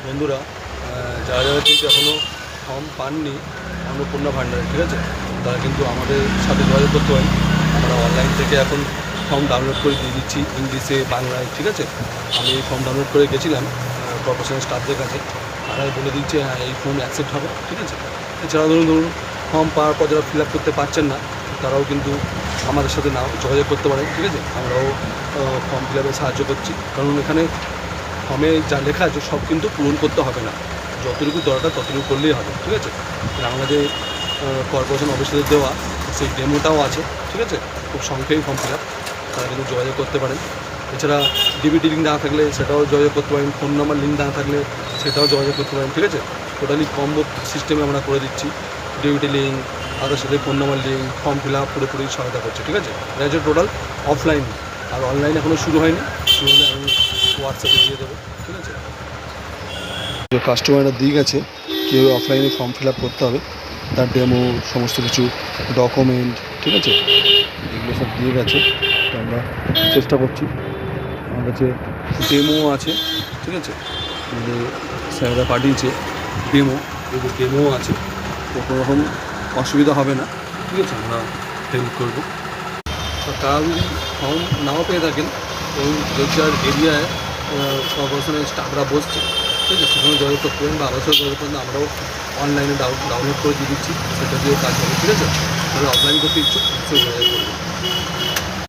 বন্ধুরা, যারা যারা কিন্তু এখনও ফর্ম পাননি অন্নপূর্ণা ভাণ্ডারে, ঠিক আছে, তারা কিন্তু আমাদের সাথে যোগাযোগ করতে পারেন। আমরা অনলাইন থেকে এখন ফর্ম ডাউনলোড করে দিয়ে দিচ্ছি ইংলিশে, বাংলায়, ঠিক আছে। আমি এই ফর্ম ডাউনলোড করে গেছিলাম প্রফেশনাল স্টাফদের কাছে, তারাই বলে দিচ্ছে হ্যাঁ এই ফর্ম অ্যাকসেপ্ট হবে, ঠিক আছে। এছাড়া ধরুন ফর্ম পাওয়ার পর যারা ফিল আপ করতে পারছেন না, তারাও কিন্তু আমাদের সাথে যোগাযোগ করতে পারেন, ঠিক আছে। আমরাও ফর্ম ফিল আপে সাহায্য করছি, কারণ এখানে ফর্মে যা লেখা আছে সব কিন্তু পূরণ করতে হবে না, যতটুকু দরকার ততটুকু করলেই হবে, ঠিক আছে। আমাদের কর্পোরেশন অফিসে দেওয়া সেই ডেমোটাও আছে, ঠিক আছে। খুব সংক্ষেপে ফর্ম ফিল আপ, তারা কিন্তু যোগাযোগ করতে পারেন। এছাড়া ডিবিটি লিঙ্ক না থাকলে সেটাও যোগাযোগ করতে পারেন, ফোন নাম্বার লিঙ্ক না থাকলে সেটাও যোগাযোগ করতে পারেন, ঠিক আছে। টোটালি কম্বো সিস্টেমে আমরা করে দিচ্ছি, ডিবিটি লিঙ্ক, তাদের সাথে phone number link, form fill up পুরোপুরি সহায়তা করছে, ঠিক আছে। এটা হচ্ছে টোটাল অফলাইন, আর অনলাইন এখনও শুরু হয়নি, শুরু হলে আমি হোয়াটসঅ্যাপে দিয়ে দেবো, ঠিক আছে। যে কাস্টমাররা দিয়ে গেছে কীভাবে অফলাইনে ফর্ম ফিল আপ করতে হবে, তার ডেমো, সমস্ত কিছু ডকুমেন্ট, ঠিক আছে, এগুলো সব দিয়ে গেছে। তো আমরা চেষ্টা করছি, আমার কাছে ডেমো আছে, ঠিক আছে, মানে স্যাররা পাঠিয়েছে ডেমো, এগুলো ডেমো আছে, তো কোনো রকম অসুবিধা হবে না, ঠিক আছে। আমরা হেল্প করবো। তো তারা যদি ফর্ম নাও পেয়ে থাকেন, এবং যে যার এরিয়ায় কর্পোরেশনের স্টাফরা বসছে, ঠিক আছে, সেখানে যোগাযোগ করতে পারেন, বা আমাদের সাথে যোগাযোগ করেন, আমরাও অনলাইনে ডাউনলোড করে দিয়ে দিচ্ছি, সেটা দিয়েও কাজ হবে, ঠিক আছে। তবে অফলাইন করতে ইচ্ছুক, অবশ্যই যোগাযোগ করবেন।